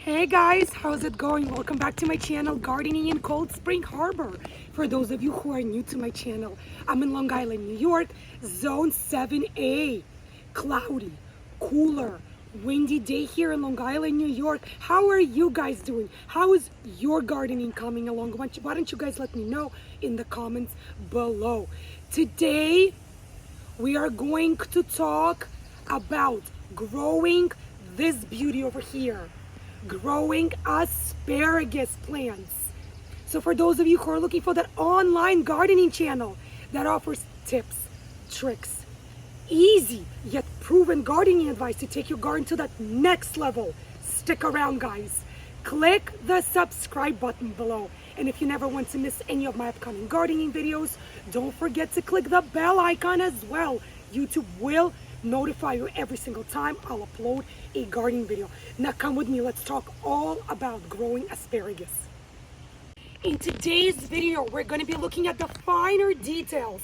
Hey guys, how's it going? Welcome back to my channel, Gardening in Cold Spring Harbor. For those of you who are new to my channel, I'm in Long Island, New York, Zone 7A. Cloudy, cooler, windy day here in Long Island, New York. How are you guys doing? How is your gardening coming along? Why don't you guys let me know in the comments below. Today, we are going to talk about growing this beauty over here. Growing asparagus plants. So for those of you who are looking for that online gardening channel that offers tips, tricks, easy yet proven gardening advice to take your garden to that next level, stick around guys. Click the subscribe button below. And if you never want to miss any of my upcoming gardening videos, don't forget to click the bell icon as well. YouTube will notify you every single time I'll upload a gardening video. Now come with me, let's talk all about growing asparagus. In today's video, we're going to be looking at the finer details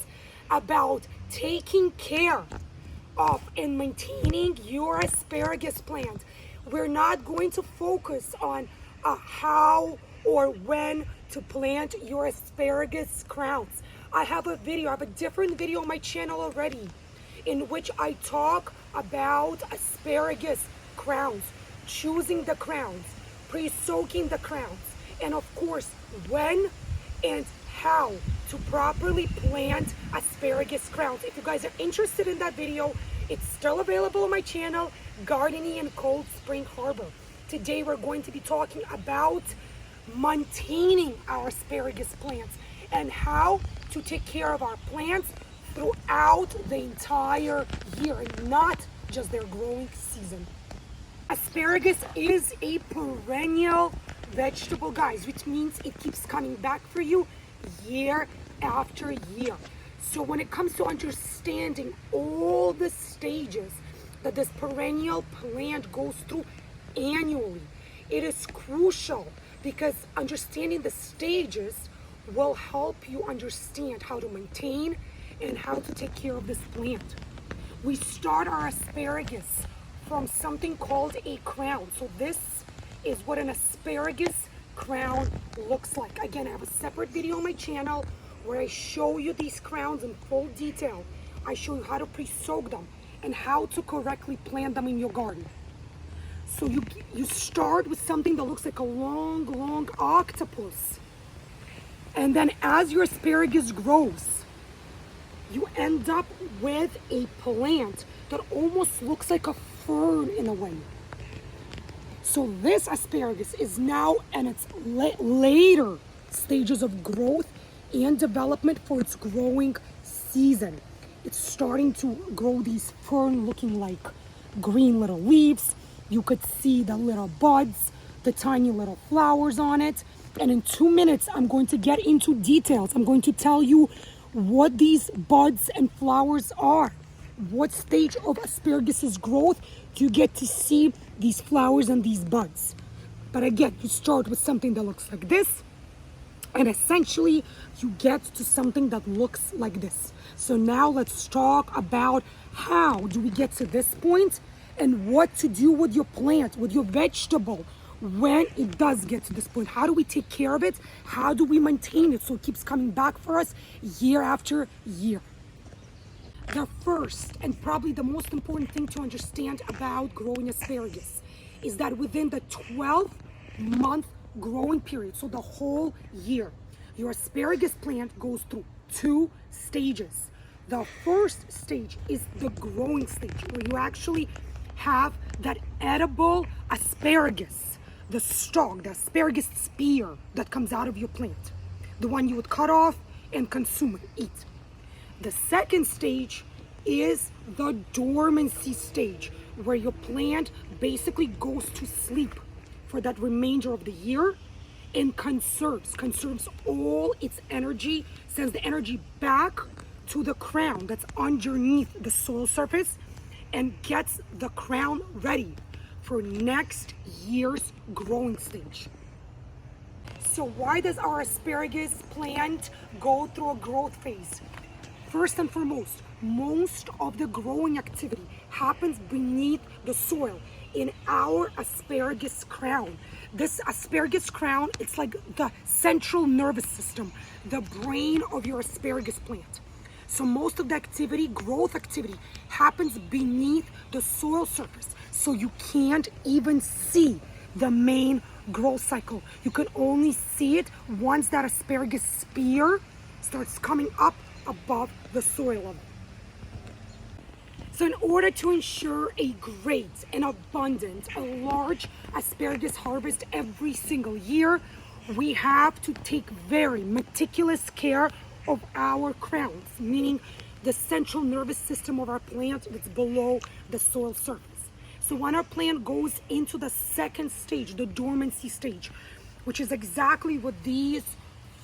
about taking care of and maintaining your asparagus plant. We're not going to focus on how or when to plant your asparagus crowns. I have a different video on my channel already in which I talk about asparagus crowns, choosing the crowns, pre-soaking the crowns, and of course, when and how to properly plant asparagus crowns. If you guys are interested in that video, it's still available on my channel, Gardening in Cold Spring Harbor. Today, we're going to be talking about maintaining our asparagus plants and how to take care of our plants throughout the entire year and not just their growing season. Asparagus is a perennial vegetable, guys, which means it keeps coming back for you year after year. So when it comes to understanding all the stages that this perennial plant goes through annually, it is crucial because understanding the stages will help you understand how to maintain and how to take care of this plant. We start our asparagus from something called a crown. So this is what an asparagus crown looks like. Again, I have a separate video on my channel where I show you these crowns in full detail. I show you how to pre-soak them and how to correctly plant them in your garden. So you start with something that looks like a long octopus. And then as your asparagus grows, you end up with a plant that almost looks like a fern in a way. So this asparagus is now in its later stages of growth and development for its growing season. It's starting to grow these fern-looking like green little leaves. You could see the little buds, the tiny little flowers on it. And in 2 minutes, I'm going to get into details. I'm going to tell you what these buds and flowers are. What stage of asparagus' growth do you get to see these flowers and these buds? But again, you start with something that looks like this, and essentially you get to something that looks like this. So now let's talk about how do we get to this point and what to do with your plant, with your vegetable, when it does get to this point. How do we take care of it? How do we maintain it so it keeps coming back for us year after year? The first and probably the most important thing to understand about growing asparagus is that within the 12-month growing period, so the whole year, your asparagus plant goes through 2 stages. The first stage is the growing stage, where you actually have that edible asparagus, the stalk, the asparagus spear that comes out of your plant, the one you would cut off and consume and eat. The second stage is the dormancy stage, where your plant basically goes to sleep for that remainder of the year and conserves all its energy, sends the energy back to the crown that's underneath the soil surface and gets the crown ready for next year's growing stage. So why does our asparagus plant go through a growth phase? First and foremost, most of the growing activity happens beneath the soil in our asparagus crown. This asparagus crown, it's like the central nervous system, the brain of your asparagus plant. So most of the activity, growth activity, happens beneath the soil surface. So you can't even see the main growth cycle. You can only see it once that asparagus spear starts coming up above the soil level. So in order to ensure a great and abundant, a large asparagus harvest every single year, we have to take very meticulous care of our crowns, meaning the central nervous system of our plant that's below the soil surface. So when our plant goes into the second stage, the dormancy stage, which is exactly what these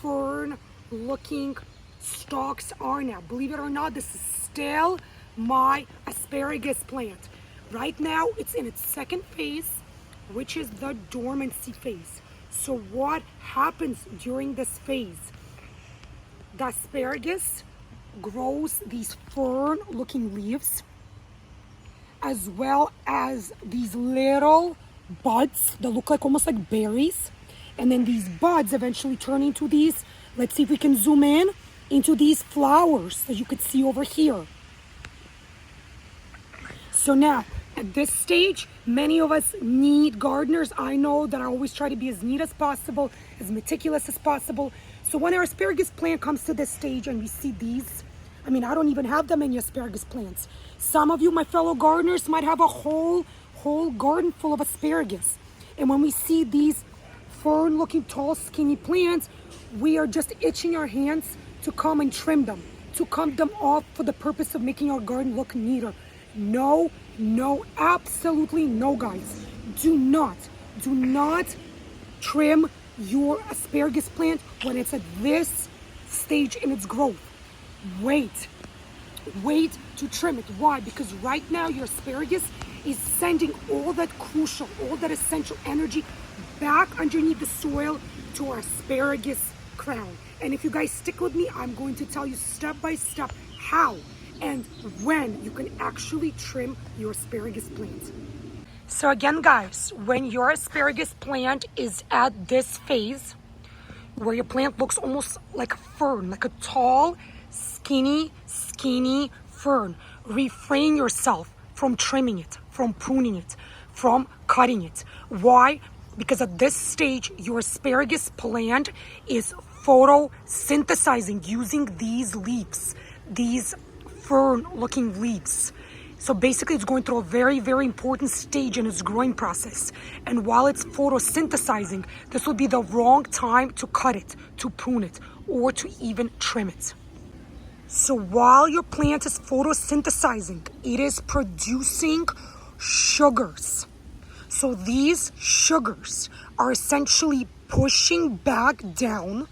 fern-looking stalks are now. Believe it or not, this is still my asparagus plant. Right now, it's in its second phase, which is the dormancy phase. So what happens during this phase? The asparagus grows these fern-looking leaves, as well as these little buds that look like almost like berries. And then these buds eventually turn into these, let's see if we can zoom in, into these flowers that you could see over here. So now, at this stage, many of us neat gardeners, I know that I always try to be as neat as possible, as meticulous as possible. So when our asparagus plant comes to this stage and we see these, I mean, I don't even have that many asparagus plants. Some of you, my fellow gardeners, might have a whole garden full of asparagus. And when we see these fern-looking, tall, skinny plants, we are just itching our hands to come and trim them, to cut them off for the purpose of making our garden look neater. No, absolutely no, guys. Do not trim your asparagus plant when it's at this stage in its growth. Wait to trim it. Why? Because right now your asparagus is sending all that crucial, all that essential energy back underneath the soil to our asparagus crown. And if you guys stick with me, I'm going to tell you step by step how and when you can actually trim your asparagus plant. So again, guys, when your asparagus plant is at this phase where your plant looks almost like a fern, like a tall, skinny fern, refrain yourself from trimming it, from pruning it, from cutting it. Why? Because at this stage, your asparagus plant is photosynthesizing using these leaves, these fern-looking leaves. So basically, it's going through a very, very important stage in its growing process. And while it's photosynthesizing, this will be the wrong time to cut it, to prune it, or to even trim it. So while your plant is photosynthesizing, it is producing sugars. So these sugars are essentially pushing back down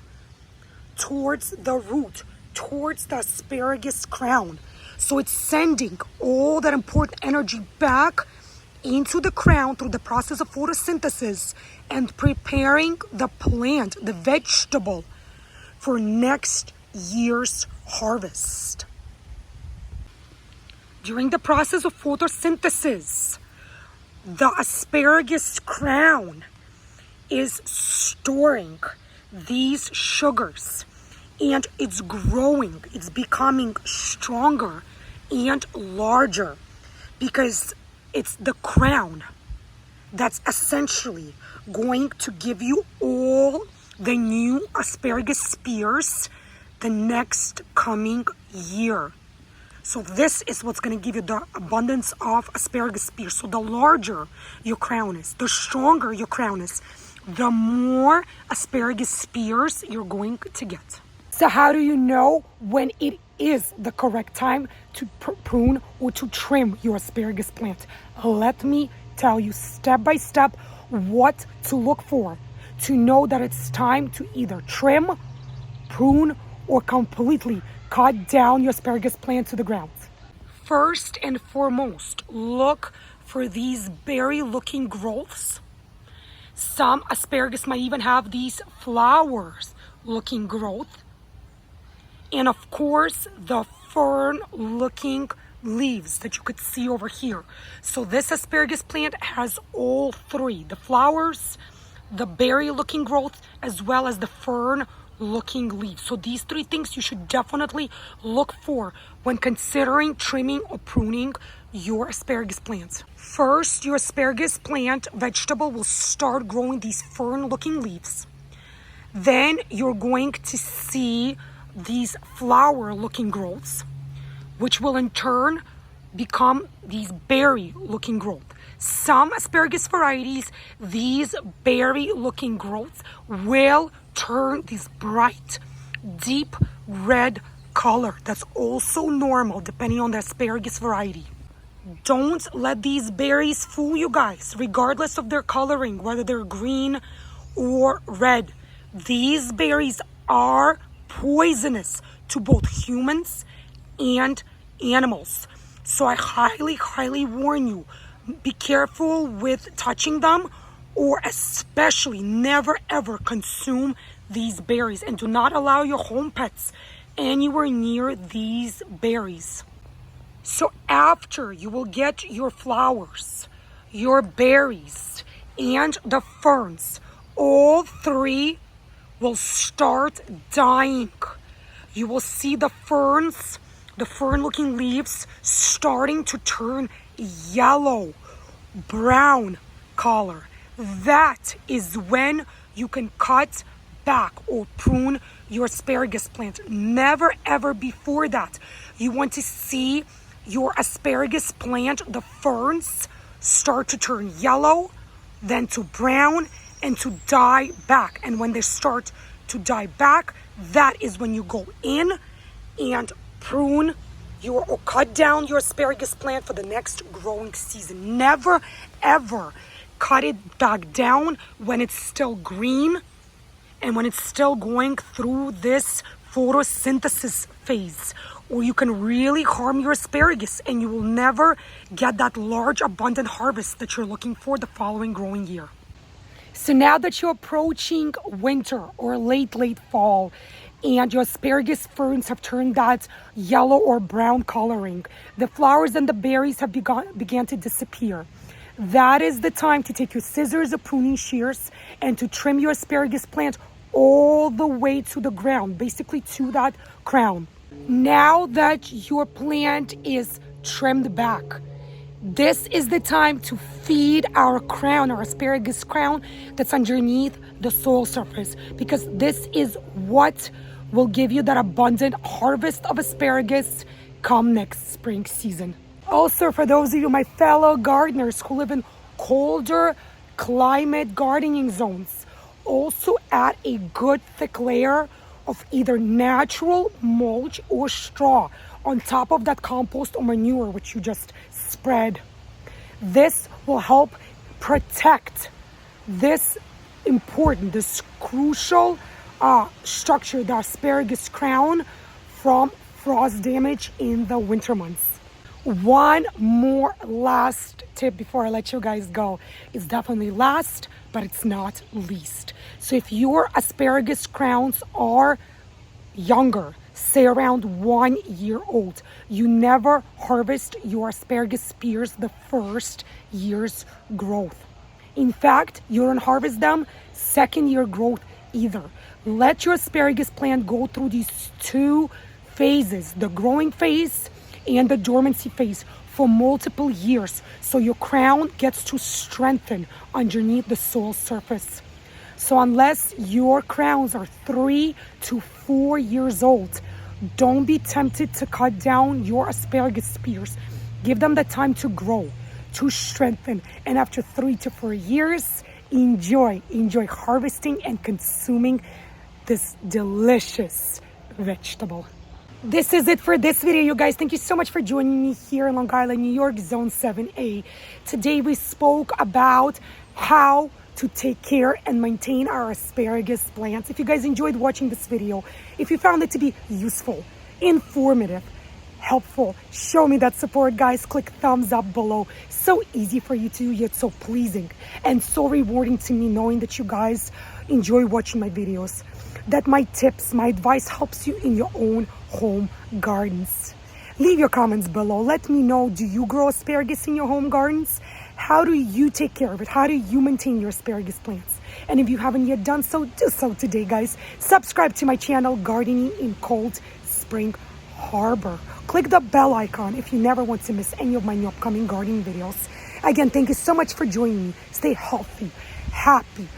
towards the root, towards the asparagus crown. So it's sending all that important energy back into the crown through the process of photosynthesis and preparing the plant, the vegetable, for next year's harvest. During the process of photosynthesis, the asparagus crown is storing these sugars, and it's growing, it's becoming stronger and larger because it's the crown that's essentially going to give you all the new asparagus spears the next coming year. So this is what's going to give you the abundance of asparagus spears. So the larger your crown is, the stronger your crown is, the more asparagus spears you're going to get. So how do you know when it is the correct time to prune or to trim your asparagus plant? Let me tell you step by step what to look for to know that it's time to either trim, prune, or completely cut down your asparagus plant to the ground. First and foremost, look for these berry-looking growths. Some asparagus might even have these flowers-looking growth. And of course, the fern-looking leaves that you could see over here. So this asparagus plant has all three: the flowers, the berry looking growth, as well as the fern looking leaves. So these three things you should definitely look for when considering trimming or pruning your asparagus plants. First, your asparagus plant vegetable will start growing these fern looking leaves. Then you're going to see these flower looking growths, which will in turn become these berry looking growth. Some asparagus varieties, these berry looking growths will turn this bright, deep red color. That's also normal depending on the asparagus variety. Don't let these berries fool you guys, regardless of their coloring, whether they're green or red. These berries are poisonous to both humans and animals. So I highly warn you, be careful with touching them, or especially never ever consume these berries, and do not allow your home pets anywhere near these berries. So after you will get your flowers, your berries, and the ferns, all three will start dying. You will see the ferns, the fern looking leaves starting to turn yellow, brown color. That is when you can cut back or prune your asparagus plant. Never ever before that. You want to see your asparagus plant, the ferns, start to turn yellow, then to brown, and to die back. And when they start to die back, that is when you go in and prune or cut down your asparagus plant for the next growing season. Never ever cut it back down when it's still green and when it's still going through this photosynthesis phase, or you can really harm your asparagus and you will never get that large abundant harvest that you're looking for the following growing year. So now that you're approaching winter or late fall, and your asparagus ferns have turned that yellow or brown coloring, the flowers and the berries have began to disappear. That is the time to take your scissors or pruning shears and to trim your asparagus plant all the way to the ground, basically to that crown. Now that your plant is trimmed back, this is the time to feed our crown, our asparagus crown that's underneath the soil surface, because this is what will give you that abundant harvest of asparagus come next spring season. Also, for those of you, my fellow gardeners who live in colder climate gardening zones, also add a good thick layer of either natural mulch or straw on top of that compost or manure which you just spread. This will help protect this crucial structure, the asparagus crown, from frost damage in the winter months. One more last tip before I let you guys go. It's definitely last, but it's not least. So if your asparagus crowns are younger, say around 1 year old, you never harvest your asparagus spears the first year's growth. In fact, you don't harvest them second year growth either. Let your asparagus plant go through these two phases, the growing phase and the dormancy phase, for multiple years, so your crown gets to strengthen underneath the soil surface. So unless your crowns are 3 to 4 years old, don't be tempted to cut down your asparagus spears. Give them the time to grow, to strengthen, and after 3 to 4 years, enjoy harvesting and consuming this delicious vegetable. This is it for this video, you guys. Thank you so much for joining me here in Long Island, New York, Zone 7A. Today we spoke about how to take care and maintain our asparagus plants. If you guys enjoyed watching this video, if you found it to be useful, informative, helpful, show me that support, guys. Click thumbs up below. So easy for you to do, yet so pleasing and so rewarding to me, knowing that you guys enjoy watching my videos, that my tips, my advice helps you in your own home gardens. Leave your comments below. Let me know, do you grow asparagus in your home gardens? How do you take care of it? How do you maintain your asparagus plants? And if you haven't yet done so, do so today, guys. Subscribe to my channel, Gardening in Cold Spring Harbor. Click the bell icon if you never want to miss any of my new upcoming gardening videos. Again, thank you so much for joining me. Stay healthy, happy,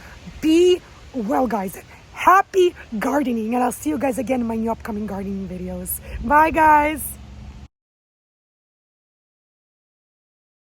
be well, guys. Happy gardening, and I'll see you guys again in my new upcoming gardening videos. Bye, guys.